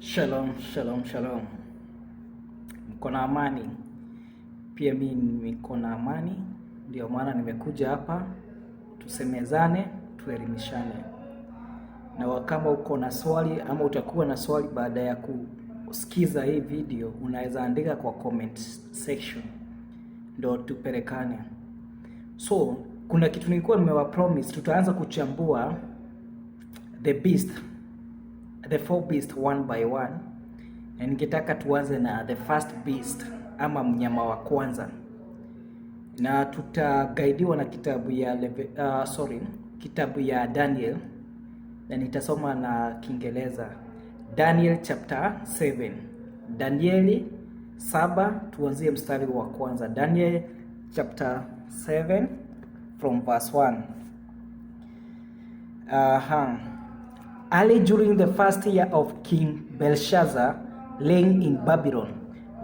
Shalom, shalom, shalom. Mko na amani? Pia mimi niko na amani, ndio maana nimekuja hapa tusemezane, tuelimishane. Na kama uko na swali ama utakuwa na swali baada ya kusikiza hii video, unaweza andika kwa comment section ndio tupelekane. So, kuna kitu nilikuwa nimewapromise, tutaanza kuchambua the four beast one by one, na ningetaka tuanze na the first beast ama mnyama wa kwanza, na tutagaidiwa na kitabu ya Daniel, na nitasoma na Kiingereza. Daniel chapter 7, Danieli 7, tuanzie mstari wa kwanza. Daniel chapter 7 from verse 1. Early during the first year of King Belshazzar reign in Babylon,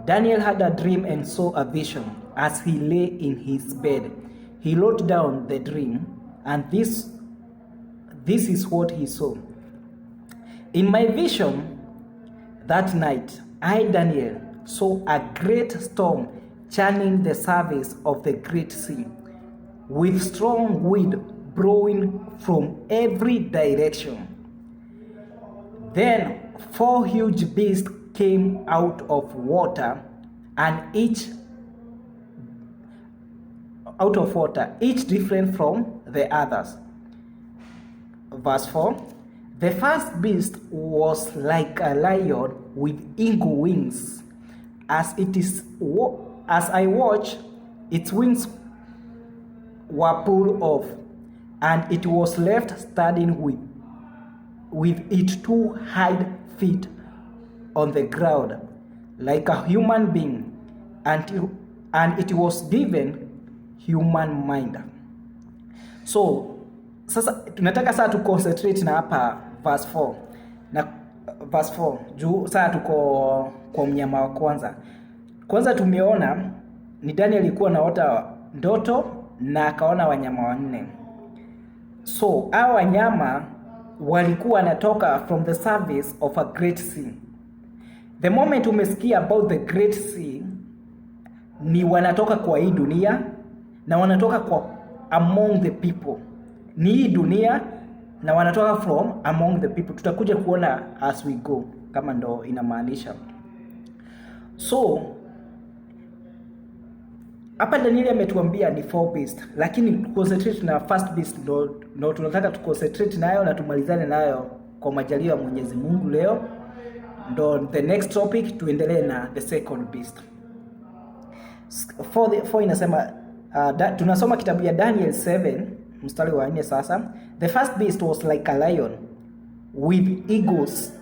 Daniel had a dream and saw a vision as he lay in his bed. He wrote down the dream, and this is what he saw. In my vision that night, I, Daniel, saw a great storm churning the surface of the great sea, with strong wind blowing from every direction. Then 4 huge beasts came out of water, each different from the others. Verse 4. The first beast was like a lion with eagle wings. As I watched, its wings were pulled off, and it was left standing with its 2 hind feet on the ground like a human being, and it was given human mind. So sasa tunataka tu concentrate na hapa verse 4 na verse 4 juu sasa tuko kwa mnyama wa kwanza. Tumeona ni Daniel alikuwa naota ndoto na akaona wanyama wanne. So hao wanyama walikuwa wanatoka from the surface of a great sea. The moment umesikia about the great sea, ni wanatoka kwa hii dunia na wanatoka kwa among the people. Ni hii dunia na wanatoka from among the people. Tutakuja kuona as we go kama ndo inamaanisha. So hapa Daniel ametuambia ni 4 beast, lakini concentrate na first beast ndo tunataka concentrate nayo na tumalizane nayo kwa majaliwa ya Mwenyezi Mungu leo. Ndo the next topic tuendelee na the second beast. For inasema tunasoma kitabu ya Daniel 7 mstari wa 4 sasa. The first beast was like a lion with eagle's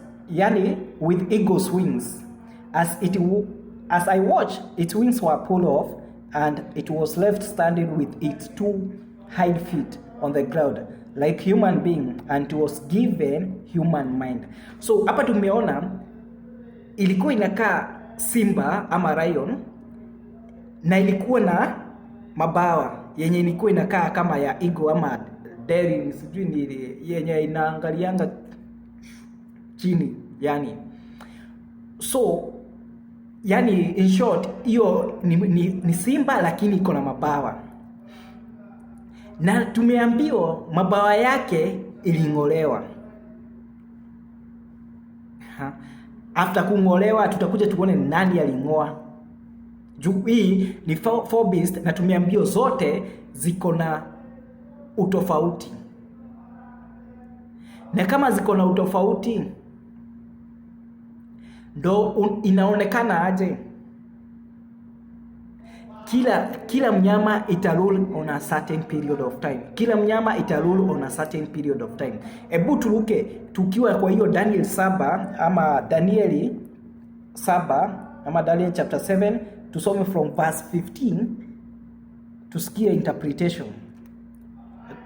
wings. As I watched, its wings were pulled off, and it was left standing with its 2 hind feet on the ground like human being, and it was given human mind. So hapa tumeona ilikuwa inakaa simba ama lion, na ilikuwa na mabawa yenye ilikuwa inakaa kama ya eagle ama deri, sijui ni yenye inaangalianga chini yani. So yani in short, hiyo ni simba lakini iko na mabawa, na tumeambiwa mabawa yake iling'olewa. After kung'olewa tutakuja tuone nani aling'oa. Juu hii ni 4 beast, na tumeambiwa zote ziko na utofauti, na kama ziko na utofauti ndo inaonekana aje. Kila mnyama ita rule on a certain period of time. Kila mnyama ita rule on a certain period of time. Ebu turuke tukiwa kwa hiyo Daniel 7 ama Danieli 7 ama Daniel chapter 7, tusome from verse 15 tusikie interpretation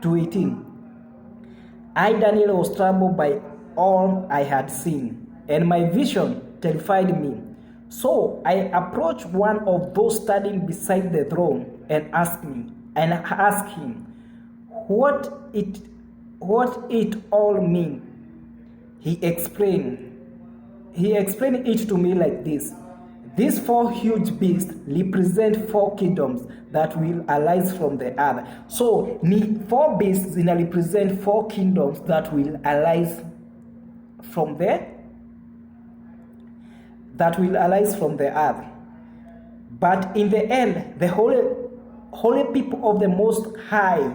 to 18. I, Daniel, was troubled by all I had seen, and my vision terrified me. So I approached one of those standing beside the throne and asked him what it all mean. He explained, he explained it to me like this. These 4 huge beasts represent 4 kingdoms that will arise from the earth. So ni 4 beasts zina represent 4 kingdoms that will arise from the earth. But in the end, the holy people of the Most High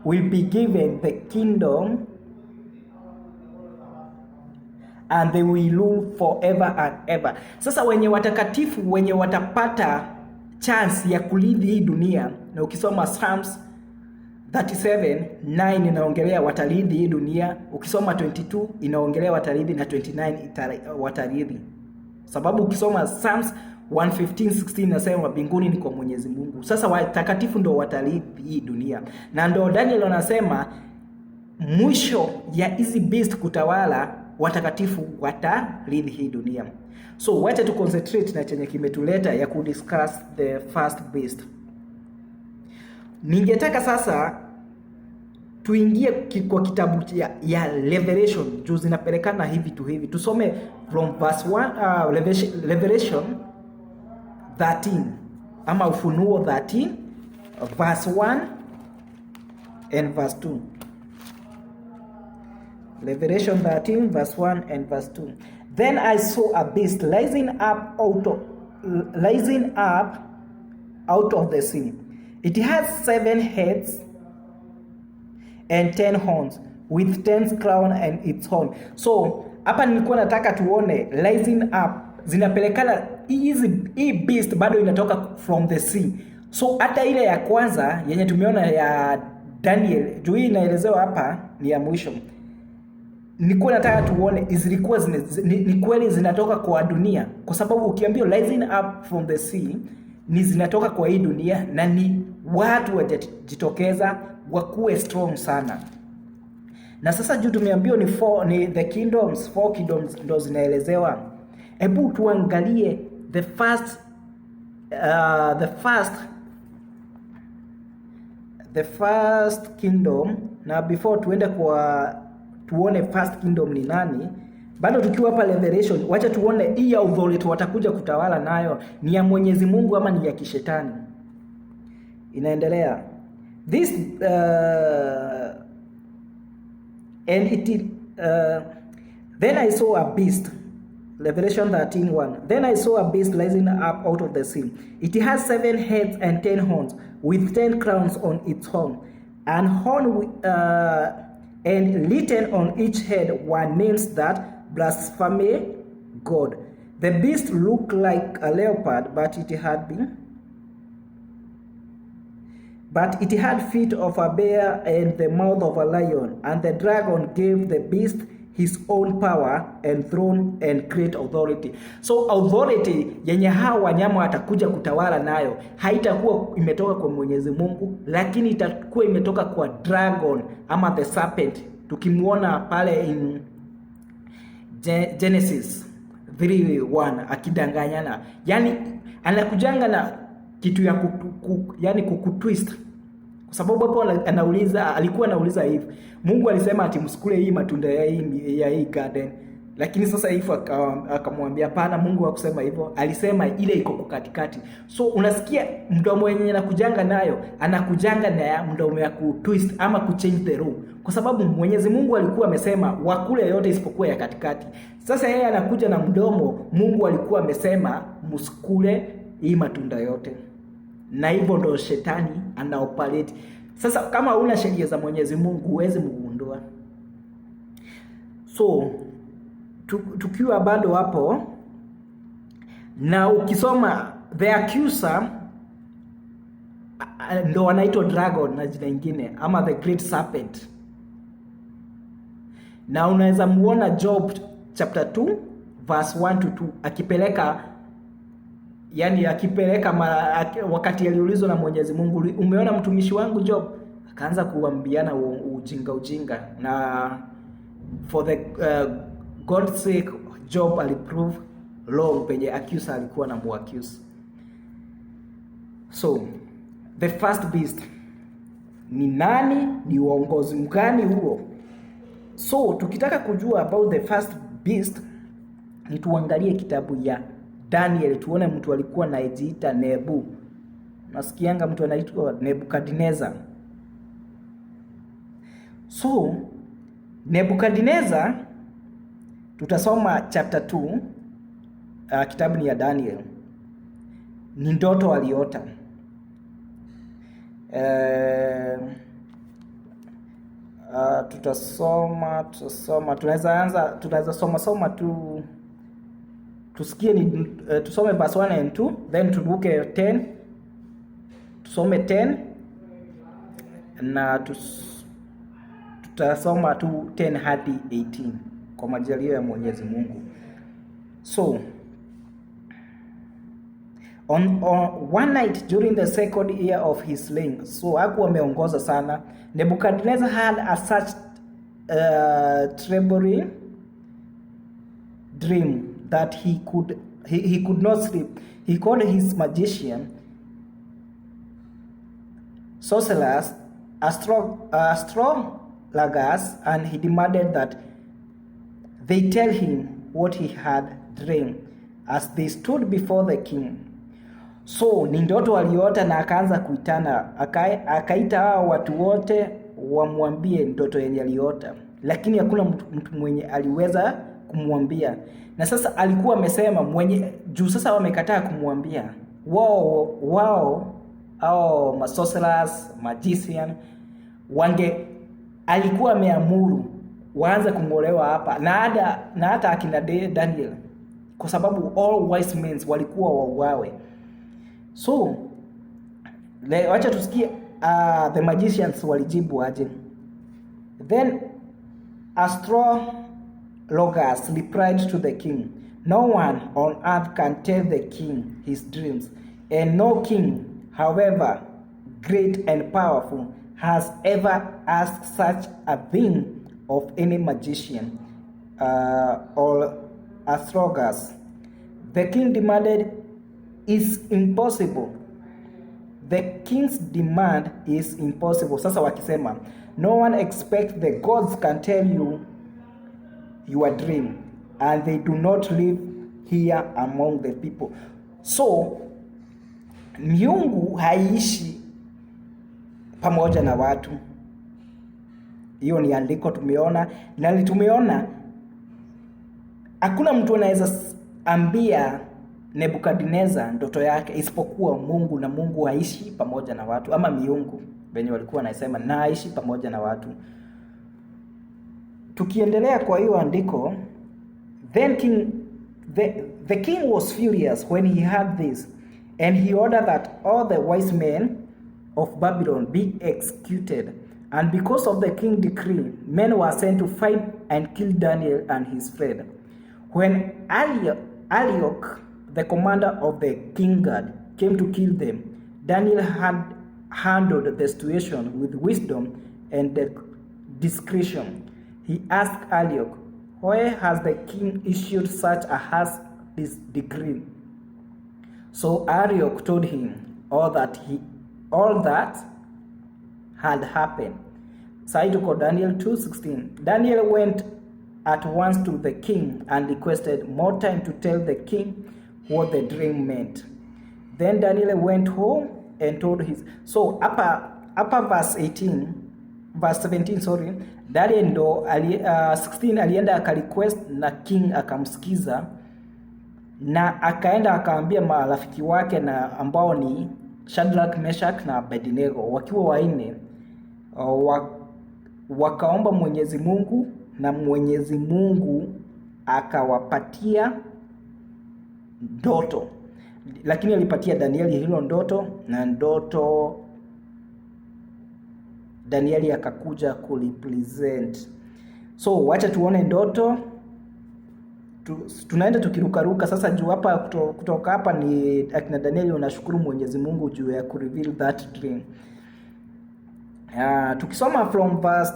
will be given the kingdom, and they will rule forever and ever. Sasa wenye watakatifu wenye watapata chance ya kurithi hii dunia, na ukisoma Psalms 37:9 inaongelea watarithi hii dunia, ukisoma 22 inaongelea watarithi, na 29 watarithi. Sababu ukisoma Psalms 115:16 inasema mbinguni ni kwa Mwenyezi Mungu. Sasa watakatifu ndio watarithi hii dunia, na ndio Daniel anasema mwisho ya hizi beast kutawala, watakatifu watarithi hii dunia. So wacha tu concentrate na chenye kimetuleta ya kudiscuss the first beast. Ningetaka sasa tuingie kwa kitabu ya Revelation, juu zinapelekana hivi tu hivi. Tusome from verse 1, Revelation 13 ama Ufunuo 13 verse 1 and verse 2. Revelation 13 verse 1 and verse 2. Then I saw a beast rising up out of the sea. It has 7 heads and 10 horns, with 10 crown and its horn. So hapa nilikuwa nataka tuone rising up zinapelekana, hii beast bado inatoka from the sea. So hata ile ya kwanza yenye tumeona ya Daniel, juu hii inaelezewa hapa ni ya mwisho, nilikuwa nataka tuone zilikuwa ni kweli zinatoka kwa dunia, kwa sababu ukiambia rising up from the sea ni zinatoka kwa hii dunia, na ni watu wajitokeza wakuwe strong sana. Na sasa juu tumeambiwa ni the kingdoms, 4 kingdoms ndo zinaelezewa. Hebu tuangalie the first kingdom, na before tuende kwa tuone first kingdom ni nani, bado tukiwa hapa Revelation, wacha tuone hii authority watakuja kutawala nayo ni ya Mwenyezi Mungu ama ni ya kishetani. Inaendelea this and it then I saw a beast, Revelation 13:1. Then I saw a beast rising up out of the sea. It has 7 heads and 10 horns, with 10 crowns on its horn, and and written on each head were names that blaspheme God. The beast looked like a leopard, but it had feet of a bear and the mouth of a lion. And the dragon gave the beast his own power and throne and great authority. So authority yenye hawa wanyama watakuja kutawala nayo haitakuwa imetoka kwa Mwenyezi Mungu, lakini itakuwa imetoka kwa dragon ama the serpent. Tukimuona pale in Genesis 3:1 akidanganyana, yani anakujanga na kitu ya yani kukutwist, kwa sababu hapo alikuwa anauliza hivi, Mungu alisema ati msikule hii matunda ya hii garden, lakini sasa hivi akamwambia pana, Mungu hakusema hivyo, alisema ile iko katikati. So unasikia mdomo wenyewe anakujanga nayo, anakujanga na mdomo ya kutwist ama kuchange the rule, kwa sababu Mwenyezi Mungu alikuwa amesema wakule yote isipokuwa ya katikati. Sasa yeye anakuja na mdomo, Mungu alikuwa amesema msikule hii matunda yote, na hivyo ndo shetani anaoperate. Sasa kama una sheria za Mwenyezi Mungu huwezi mgundua. So tukiwa bado hapo, na ukisoma the accuser ndo anaitwa dragon na jina lingine ama the great serpent, na unaweza muona Job chapter 2 verse 1 to 2 akipeleka wakati aliulizwa na Mwenyezi Mungu, umeona mtumishi wangu Job? Akaanza kuambiana ujinga, na for the God's sake Job aliprove wrong penye accuser alikuwa na muaccuse. So the first beast ni nani? Ni uongozi mgani huo? So tukitaka kujua about the first beast, ni tuangalie kitabu ya Daniel, tuone mtu alikuwa anajiita Nebu. Nasikianga mtu anaitwa Nebukadnezar. So Nebukadnezar, tutasoma chapter 2, kitabu ni ya Daniel. Ni ndoto aliota. Tutasoma tunaweza soma tu tusikie ni tusome verse 1 and 2, then turuke 10, tusome 10 na tutasoma tu 10 hadi 18 kwa majaliwa ya Mwenyezi Mungu. So on one night during the second year of his reign, so hakuwa ameongoza sana, Nebuchadnezzar had a such troubling dream that he could not sleep. He called his magician, sorcerers, astrologers, and he demanded that they tell him what he had dreamed as they stood before the king. So ni ndoto aliota na akaanza kuitana, akaita hao watu wote wamwambie ndoto yenye aliota, lakini hakuna mtu mwenye aliweza kumwambia. Na sasa alikuwa amesema mwenye juu sasa wamekataa kumwambia, wao au sorcerers, magician alikuwa ameamuru waanze kungolewa hapa na hata akina Daniel, kwa sababu all wise men walikuwa wauawe. So wacha tusikie the magicians walijibu aje. Then astrologers replied to the king, no one on earth can tell the king his dreams, and no king, however great and powerful, has ever asked such a thing of any magician or astrologers. The king demanded is impossible. The king's demand is impossible. Sasa wakisema, no one expects the gods can tell you your dream, and they do not live here among the people. So miungu haiishi pamoja na watu. Hiyo ni andiko tumeona, na tumeona hakuna mtu anaweza ambia Nebukadnezar ndoto yake isipokuwa Mungu, na Mungu haishi pamoja na watu, ama miungu wenye walikuwa wanasema na haishi pamoja na watu. Tukiendelea kwa hiyo andiko, then the king was furious when he heard this, and he ordered that all the wise men of Babylon be executed. And because of the king's decree, men were sent to fight and kill Daniel and his friend. When Arioch, the commander of the king guard, came to kill them, Daniel had handled the situation with wisdom and discretion. He asked Arioch, why has the king issued such a harsh decree? So Arioch told him all that had happened. Side to Daniel 2:16. Daniel went at once to the king and requested more time to tell the king what the dream meant. Then Daniel went home and told his... So hapa verse 17 sorry, Daniel ndo 16 alienda akarequest na king akamsikiza, na akaenda akaambia marafiki wake na ambao ni Shadrach, Meshach na Abednego wakiwa wanne, wakaomba Mwenyezi Mungu, na Mwenyezi Mungu akawapatia ndoto, lakini alipatia Danieli hilo ndoto, na ndoto Danieli akakuja kurepresent. So wacha tuone ndoto. Tunaenda tukirukaruka sasa juu hapa kutoka hapa ni akina Danieli unashukuru Mwenyezi Mungu juu ya kureveal that dream. Tukisoma from verse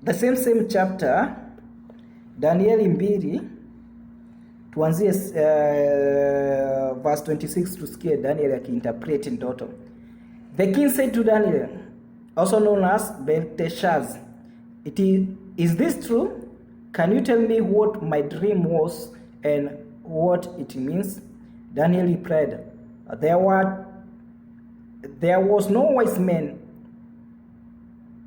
the same chapter Danieli 2 tuanzie verse 26 tusikie Daniel akiinterpret ndoto. The king said to Daniel, also known as Belteshazzar, Is this true? Can you tell me what my dream was and what it means? Daniel replied, There was no wise man,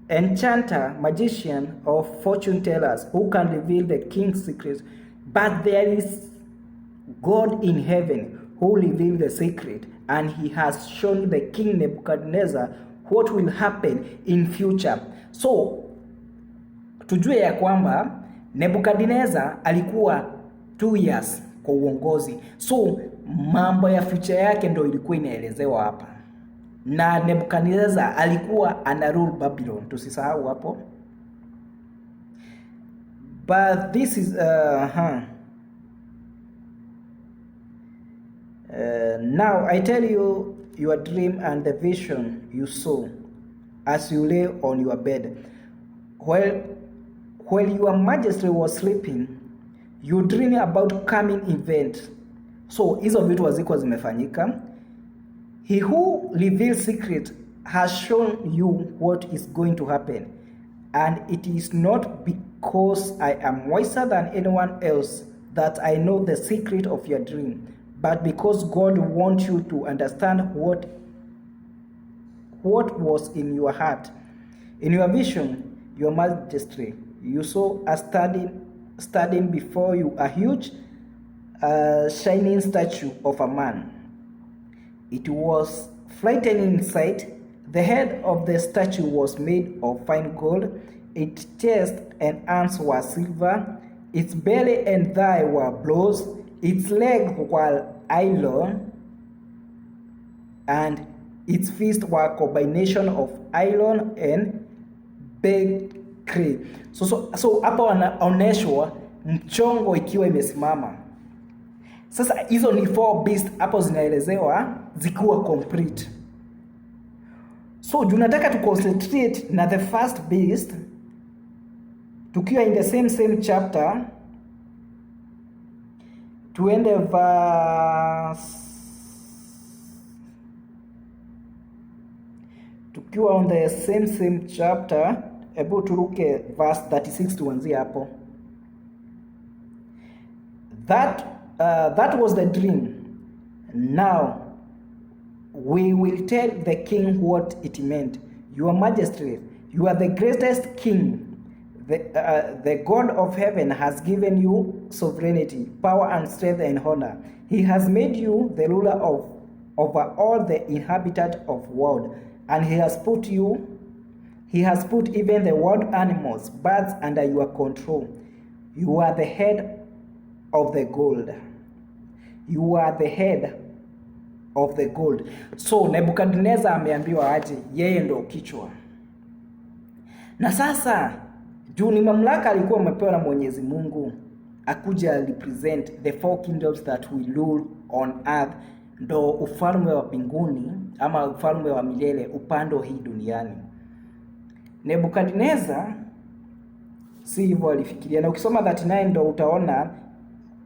enchanter, magician, or fortune tellers who can reveal the king's secrets, but there is God in heaven who revealed the secret, and he has shown the king Nebuchadnezzar what will happen in future. So tujue ya kwamba Nebuchadnezzar alikuwa 2 years kwa uongozi, so mambo ya future yake ndio ilikuwa inaelezewa hapa, na Nebuchadnezzar alikuwa ana rule Babylon, tusisahau hapo. But this is now I tell you your dream and the vision you saw as you lay on your bed. While your majesty was sleeping, you dream about coming event. So hizo vitu hazikuwa zimefanyika. He who reveals secret has shown you what is going to happen, and it is not because I am wiser than anyone else that I know the secret of your dream, but because God wants you to understand what was in your heart. In your vision, your majesty, you saw a standing before you a huge, shining statue of a man. It was frightening in sight. The head of the statue was made of fine gold. Its chest and arms were silver. Its belly and thigh were bronze. Its legs were iron, and its feet were a combination of iron and baked clay. So hapa wanaonyeshwa mchongo ikiwa imesimama. Sasa hizo ni 4 beast hapo zinaelezewa zikiwa complete. So tunataka to concentrate na the first beast tukiwa in the same chapter. Tuende tukiwa on the same chapter, hebu turuke verse 36 tuanzie hapo. That was the dream. Now we will tell the king what it meant. Your majesty, you are the greatest king. The God of heaven has given you sovereignty, power and strength and honor. He has made you the ruler over all the inhabitants of the world, and he has put even the wild animals, birds under your control. You are the head of the gold. You are the head of the gold. So Nebuchadnezzar ameambiwa aje yeye ndo kichwa. Na sasa juu ni mamlaka alikuwa amepewa na Mwenyezi Mungu, akuja represent the 4 kingdoms that will rule on earth, ndo ufalme wa mbinguni ama ufalme wa milele upando hii duniani. Nebuchadnezzar si hivyo alifikiria, na ukisoma 39 ndo utaona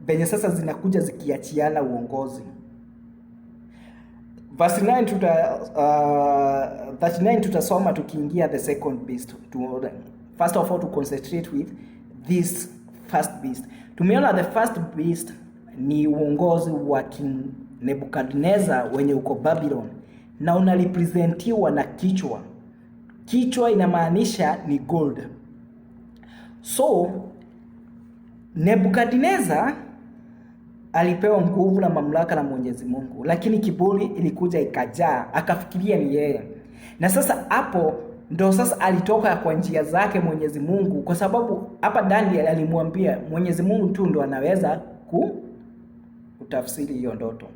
venye sasa zinakuja zikiachiana uongozi. Verse 9 39 tutasoma tukiingia the second beast. First of all to concentrate with this first beast. Tumeona the first beast ni uongozi wa King Nebuchadnezzar wenye uko Babylon, na unarepresentiwa na kichwa. Kichwa inamaanisha ni gold. So Nebuchadnezzar alipewa nguvu na mamlaka na Mwenyezi Mungu, lakini kiburi ilikuja ikajaa, akafikiria ni yeye. Na sasa hapo ndo sasa alitoka kwa njia zake Mwenyezi Mungu, kwa sababu hapa Daniel alimwambia Mwenyezi Mungu tu ndo anaweza kutafsiri hiyo ndoto.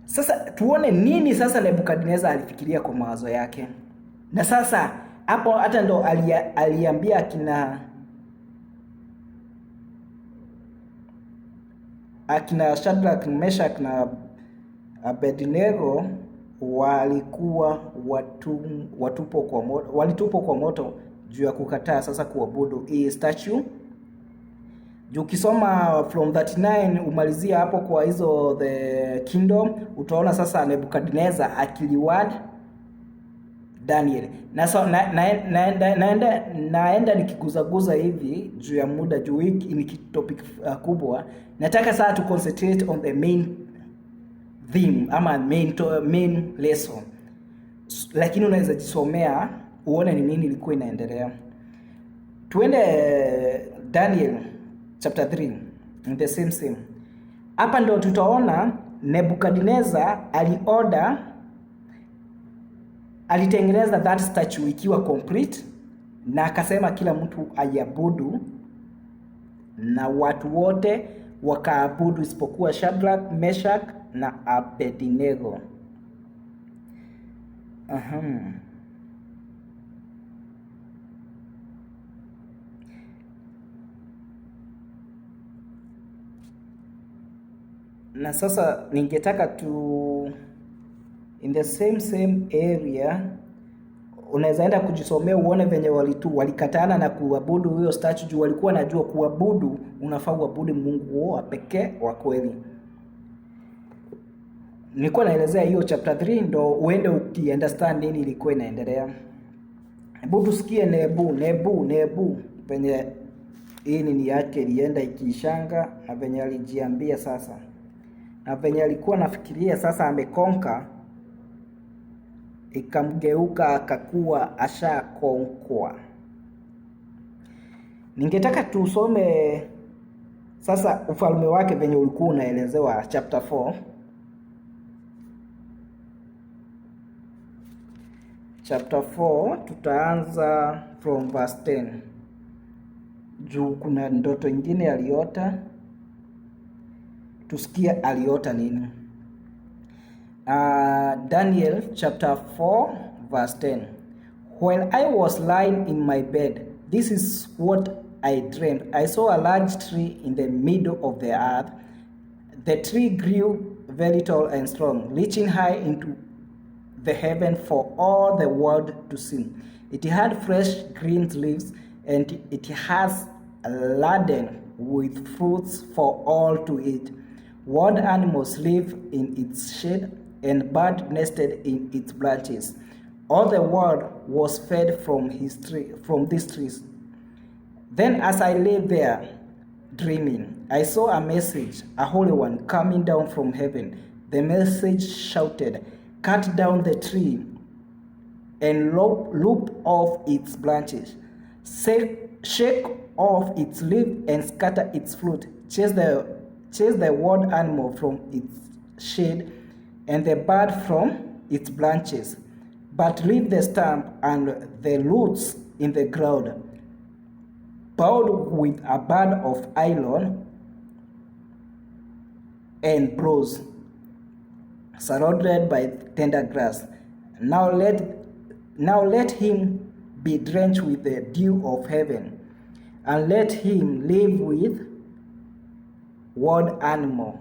Sasa tuone nini sasa Nebuchadnezzar alifikiria kwa mawazo yake. Na sasa hapo hata ndo aliambia akina Shadrach, Meshach na Abednego walikuwa walitupwa kwa moto juu ya kukataa sasa kuabudu hii statue. Juu ukisoma from 39 umalizia hapo kwa hizo the kingdom, utaona sasa Nebuchadnezzar akiliward Daniel. Na so, naenda nikiguzaguza hivi juu ya muda, juu hiki ni topic kubwa. Nataka sasa to concentrate on the main theme ama main lesson. Lakini unaweza jisomea uone ni nini ilikuwa inaendelea. Tuende Daniel chapter 3 in the same. Hapa ndo tutaona Nebukadnezar alitengeneza that statue ikiwa complete, na akasema kila mtu aiabudu, na watu wote wakaabudu isipokuwa Shadrach, Meshach na Abednego. Na sasa ningetaka in the same area, unaweza enda kujisomea uone venye walikatana na kuabudu huyo statue juu walikuwa najua kuabudu unafaa uabudu Mungu wa pekee wa kweli. Nilikuwa naelezea hiyo chapter 3 ndo uende ukiunderstand nini ilikuwa inaendelea. Hebu tusikie Nebu venye hii nini yake ilienda ikishanga, na venye alijiambia sasa, na venye alikuwa nafikiria sasa amekonka, ikamgeuka akakuwa ashakonkwa. Ningetaka tusome sasa ufalme wake venye ulikuwa unaelezewa chapter 4. Chapter 4 tutaanza from verse 10. Juu kuna ndoto nyingine aliota. Tusikie aliota nini. Daniel chapter 4 verse 10. While I was lying in my bed, this is what I dreamed. I saw a large tree in the middle of the earth. The tree grew very tall and strong, reaching high into the heaven for all the world to see. It had fresh green leaves, and it has laden with fruits for all to eat. Wild animals live in its shade, and birds nested in its branches. All the world was fed from these trees. Then as I lay there dreaming, I saw a message, a holy one, coming down from heaven. The message shouted, "Cut down the tree and loop off its branches. Shake off its leaf and scatter its fruit. Chase the wild animal from its shade and the bird from its branches. But leave the stump and the roots in the ground, bowed with a band of iron and bronze, surrounded by tender grass. Now let him be drenched with the dew of heaven, and let him live with wild animal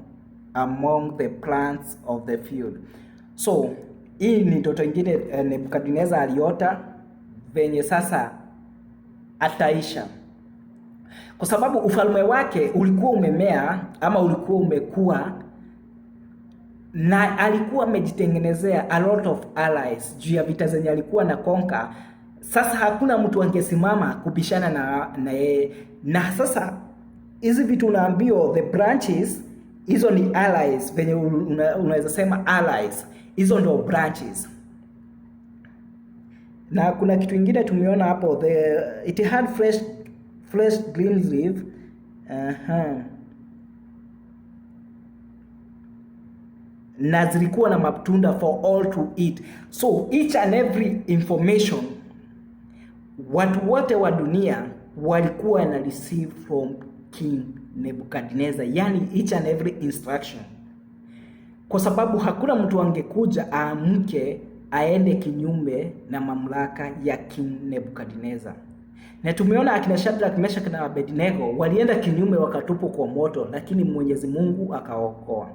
among the plants of the field." So hii ni ndoto nyingine Nebukadnezar aliota venye sasa ataisha, kwa sababu ufalme wake ulikuwa umemea ama ulikuwa umekuwa, na alikuwa amejitengenezea a lot of allies juu ya vita zenye alikuwa na konka. Sasa hakuna mtu angesimama kubishana na yeye. Na sasa hizi vitu unaambio the branches, hizo ni allies, venye unaweza sema allies, hizo ndo branches. Na kuna kitu kingine tumeona hapo, it had fresh green leaf. Na zilikuwa na matunda for all to eat. So each and every information watu wote wa dunia walikuwa na receive from King Nebukadnezar, yani each and every instruction, kwa sababu hakuna mtu angekuja aamke aende kinyume na mamlaka ya King Nebukadnezar. Na tumeona akina Shadrach, Meshach na Abednego walienda kinyume wakatupwa kwa moto, lakini Mwenyezi Mungu akaokoa.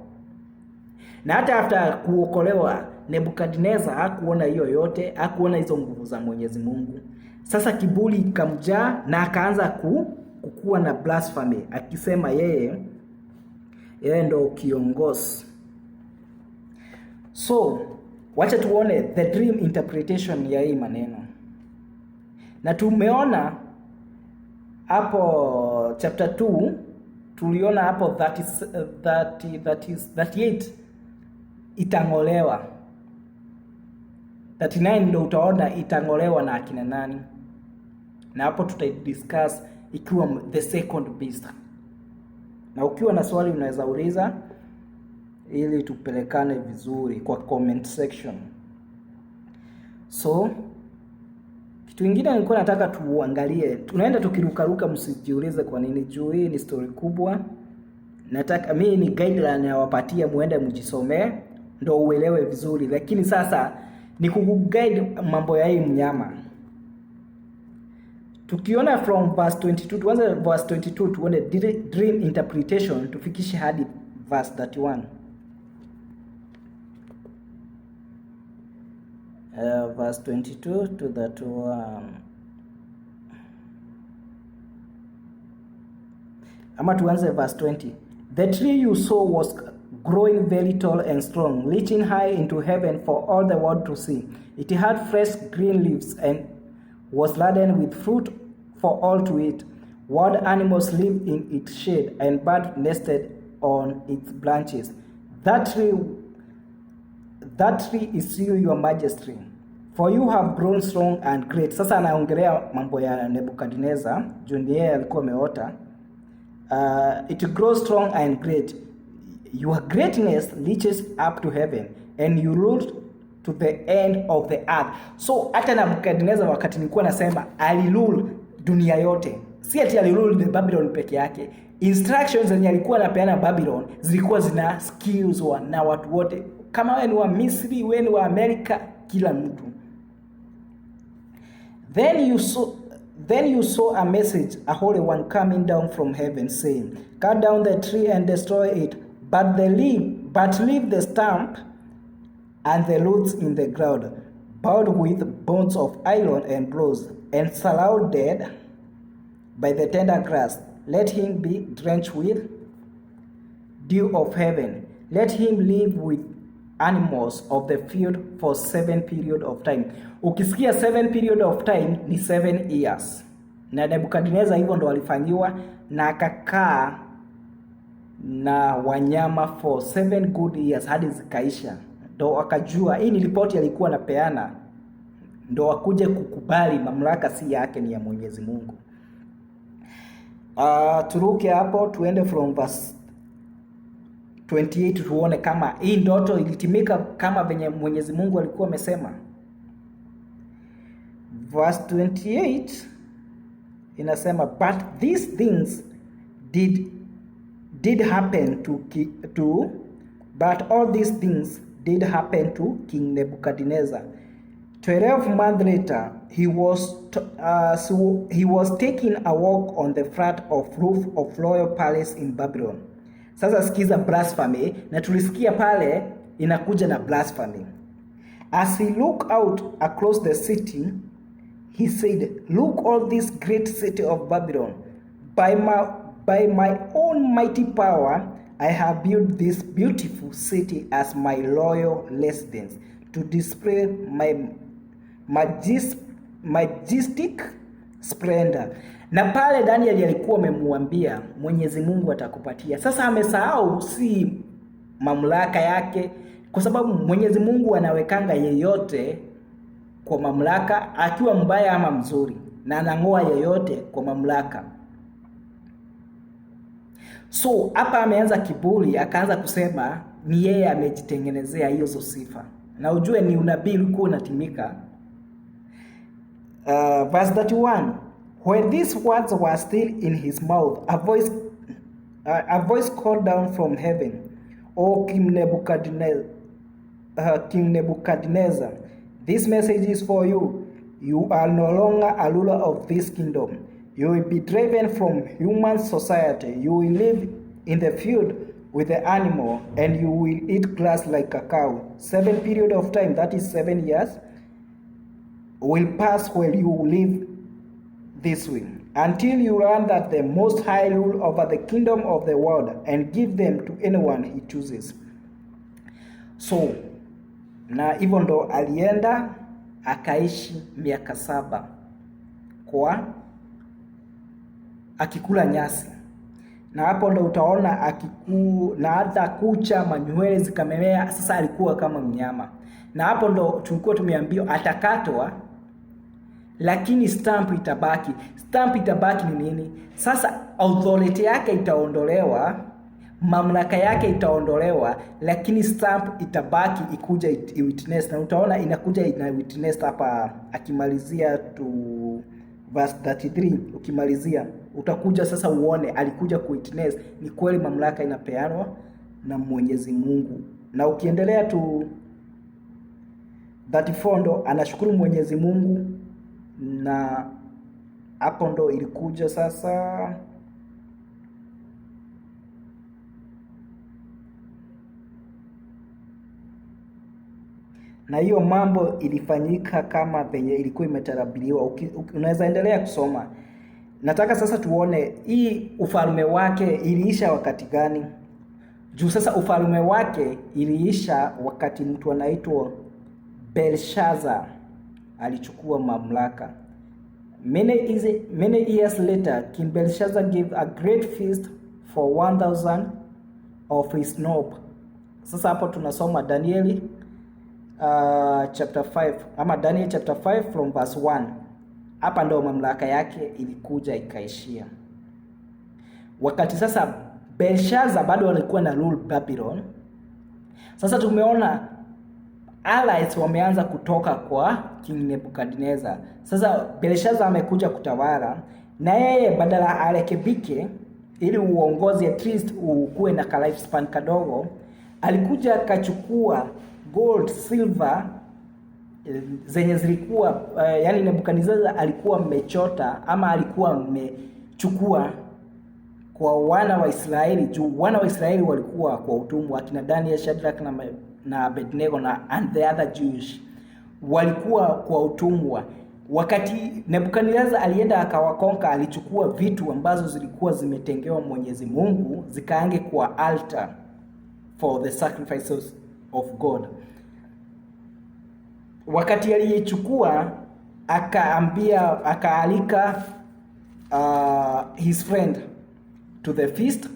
Na hata after kuokolewa, Nebukadnezar hakuona hiyo yote, hakuona hizo nguvu za Mwenyezi Mungu. Sasa kiburi ikamjaa na akaanza kukua na blasphemy, akisema yeye ndo kiongozi. So Wacha tuone the dream interpretation ya hii maneno. Na tumeona hapo chapter 2, tuliona hapo 38 itang'olewa. 39 ndio utaona itang'olewa na akina nani. Na hapo tutadiscuss ikiwa the second beast. Na ukiwa na swali unaweza uliza ili tupelekane vizuri kwa comment section. So kitu kingine nilikuwa nataka tuangalie, tunaenda tukirukaruka, msijiulize kwa nini, juu hii ni story kubwa. Nataka mimi ni guideline nawapatia, muende mjisomee ndio uelewe vizuri, lakini sasa ni kuguide mambo ya hii mnyama. Tukiona from verse 22, tuanze verse 22 tuone dream interpretation, tufikishe hadi verse 31. Verse 22 to 31. Ama tuanze verse 20. The tree you saw was growing very tall and strong, reaching high into heaven for all the world to see. It had fresh green leaves and was laden with fruit for all to eat. Wild animals lived in its shade and birds nested on its branches. That tree is still your majesty, for you have grown strong and great. Sasa anaongelea mambo ya Nebukadnezar, yeye alikuwa ameota. It grows strong and great. Your greatness reaches up to heaven and you rule to the end of the earth. So hata Nebukadnezar wakati nilikuwa nasema alirule dunia yote, si ati alirule Babylon peke yake. Instructions zenye alikuwa anapeana Babylon zilikuwa zina skills na watu wote, kama wewe ni wa Misri, wewe ni wa Amerika, kila mtu. Then you saw a message, a holy one coming down from heaven, saying, cut down the tree and destroy it, but leave the stump and the roots in the ground, bowed with bones of iron and bronze, and surrounded by the tender grass. Let him be drenched with dew of heaven. Let him live with animals of the field for 7 period of time. Ukisikia 7 period of time ni 7 years. Na Nebukadnezar hivyo ndo alifanyiwa, na akakaa na wanyama for 7 good years hadi zikaisha. Ndo akajua hii ni ripoti alikuwa anapeana, ndo akuje kukubali mamlaka si yake, ni ya Mwenyezi Mungu. Turuke hapo tuende from verse 28 tuone kama hii ndoto ilitimika kama venye Mwenyezi Mungu alikuwa amesema. Verse 28 inasema, but these things did happen but all these things did happen to King Nebuchadnezzar. 12 months later, he was taking a walk on the flat of roof of royal palace in Babylon. Sasa sikiza blasphemy, na tulisikia pale inakuja na blasphemy. As he looked out across the city, he said, look, all this great city of Babylon. By my own mighty power, I have built this beautiful city as my royal residence to display my majestic splendor. Na pale Daniel alikuwa amemwambia Mwenyezi Mungu atakupatia. Sasa amesahau si mamlaka yake, kwa sababu Mwenyezi Mungu anawekanga yeyote kwa mamlaka, akiwa mbaya ama mzuri, na anangoa yeyote kwa mamlaka. So hapa ameanza kiburi, akaanza kusema ni yeye amejitengenezea hizo sifa, na ujue ni unabii ulikuwa unatimika. Verse 31, when these words were still in his mouth, a voice called down from heaven, O King Nebuchadnezzar, this message is for you. You are no longer a ruler of this kingdom. You will be driven from human society. You will live in the field with the animal, and you will eat grass like a cow. 7 period of time, that is 7 years, will pass while you live this way, until you learn that the Most High rule over the kingdom of the world and give them to anyone he chooses. So na hivyo ndo alienda akaishi miaka 7 kwa akikula nyasi, na hapo ndo utaona na hata kucha manywele zikamemea. Sasa alikuwa kama mnyama, na hapo ndo tulikuwa tumeambiwa atakatwa, lakini stamp itabaki. Stamp itabaki ni nini? Sasa authority yake itaondolewa, mamlaka yake itaondolewa, lakini stamp itabaki, ikuja witness. Na utaona inakuja ina witness hapa akimalizia to verse 33. Ukimalizia utakuja sasa uone alikuja ku witness ni kweli mamlaka inapeanwa na Mwenyezi Mungu. Na ukiendelea tu 34 ndo anashukuru Mwenyezi Mungu, na hapo ndo ilikuja sasa na hiyo mambo ilifanyika kama venye ilikuwa imetarabiliwa. Unaweza endelea kusoma. Nataka sasa tuone hii ufalme wake iliisha wakati gani. Juu sasa ufalme wake iliisha wakati mtu anaitwa Belshazzar alichukua mamlaka. Many years later, King Belshazzar gave a great feast for 1000 of his nobles. Sasa hapo tunasoma Danieli chapter 5 ama Daniel chapter 5 from verse 1. Hapa ndo mamlaka yake ilikuja ikaishia. Wakati sasa Belshazzar bado alikuwa na rule Babylon. Sasa tumeona allies wameanza kutoka kwa King Nebuchadnezzar. Sasa Belshazzar amekuja kutawala, na yeye badala arekebike ili uongozi at least ukuwe na ka lifespan kadogo, alikuja akachukua gold, silver zenye zilikuwa yani Nebuchadnezzar alikuwa mmechota ama alikuwa mmechukua kwa wana wa Israeli. Juu wana wa Israeli walikuwa kwa utumwa, akina Daniel, Shadrach na Abednego and the other Jews walikuwa kwa utumwa. Wakati Nebuchadnezzar alienda akawakonka, alichukua vitu ambazo zilikuwa zimetengewa Mwenyezi Mungu zikaange kwa altar for the sacrifices of God. Wakati aliyechukua akaalika his friend to the feast,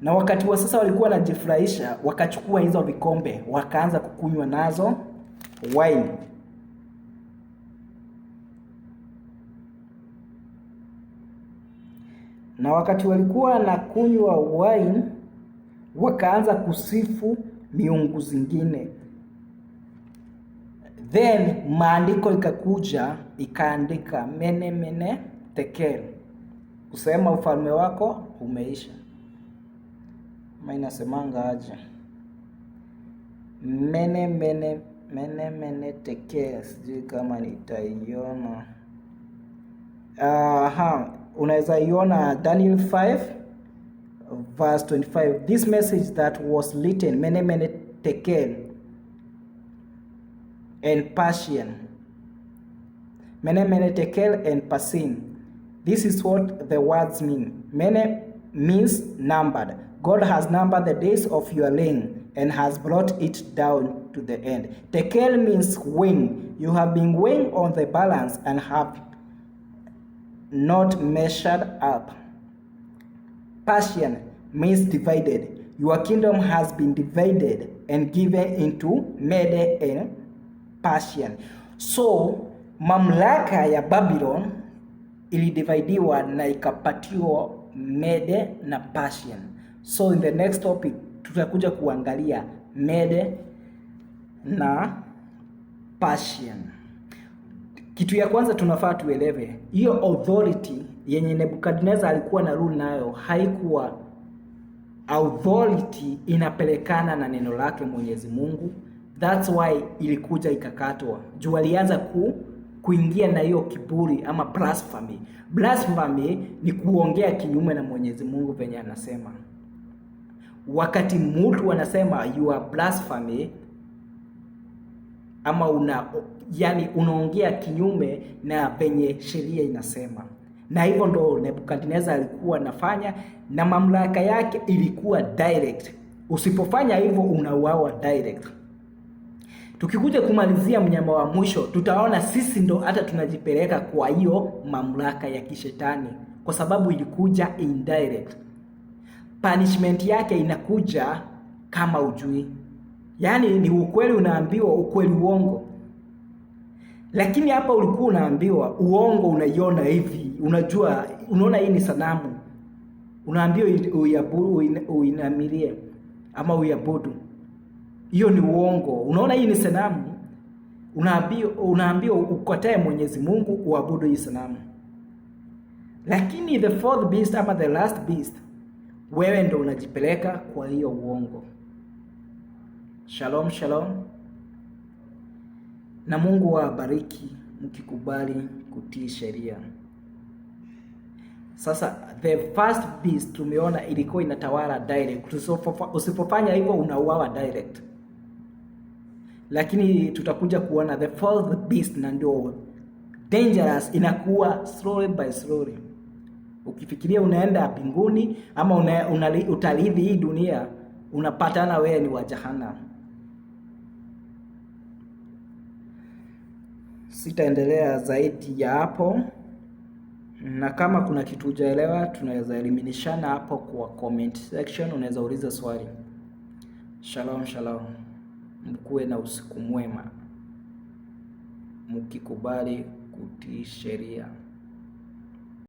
na wakati wa sasa walikuwa wanajifurahisha, wakachukua hizo vikombe wakaanza kukunywa nazo wine. Na wakati walikuwa na kunywa wine, wakaanza kusifu miungu zingine. Then maandiko ikakuja ikaandika mene tekel, kusema ufalme wako umeisha. Mimi nasemanga aje? Mene tekel, sijui kama nitaiona. Unaweza iona Daniel 5 verse 25. This message that was written mene tekel and Persian. Mene tekel and Persian. This is what the words mean. Mene means numbered. God has numbered the days of your reign and has brought it down to the end. Tekel means weighing. You have been weighing on the balance and have not measured up. Persian means divided. Your kingdom has been divided and given into Mede and Persian. So mamlaka ya Babylon ilidividiwa na ikapatiwa Mede na Persian. So in the next topic tutakuja kuangalia Mede na Persian. Kitu ya kwanza tunafaa tuelewe, hiyo authority yenye Nebuchadnezzar alikuwa na rule nayo haikuwa authority inapelekana na neno lake Mwenyezi Mungu. That's why ilikuja ikakatwa. Juu alianza kuingia na hiyo kiburi ama blasphemy. Blasphemy ni kuongea kinyume na Mwenyezi Mungu venye anasema. Wakati mtu anasema you are blasphemy ama unaongea kinyume na venye sheria inasema. Na hivyo ndo Nebuchadnezzar alikuwa anafanya, na mamlaka yake ilikuwa direct. Usipofanya hivyo unauawa direct. Tukikuja kumalizia mnyama wa mwisho, tutaona sisi ndo hata tunajipeleka kwa hiyo mamlaka ya kishetani, kwa sababu ilikuja indirect. Punishment yake inakuja kama ujui, yaani ni ukweli unaambiwa, ukweli uongo. Lakini hapa ulikuwa unaambiwa uongo, unaiona hivi, unajua, unaona hii ni sanamu, unaambiwa uinamilie ama uiabudu. Hiyo ni uongo. Unaona hii ni sanamu, unaambiwa ukotae Mwenyezi Mungu, uabudu hii sanamu. Lakini the fourth beast ama the last beast, wewe ndo unajipeleka kwa hiyo uongo. Shalom, shalom. Na Mungu awabariki mkikubali kutii sheria. Sasa the first beast tumeona ilikuwa inatawala direct. Usipofanya hivyo unauawa direct. Lakini tutakuja kuona the fourth beast, na ndio dangerous, inakuwa slowly by slowly. Ukifikiria unaenda mbinguni ama utarithi hii dunia, unapatana wewe ni wa jahannam. Sitaendelea zaidi ya hapo, na kama kuna kitu hujaelewa tunaweza eliminishana hapo kwa comment section, unaweza uliza swali. Shalom, shalom. Mkuwe na usiku mwema mkikubali kutii sheria.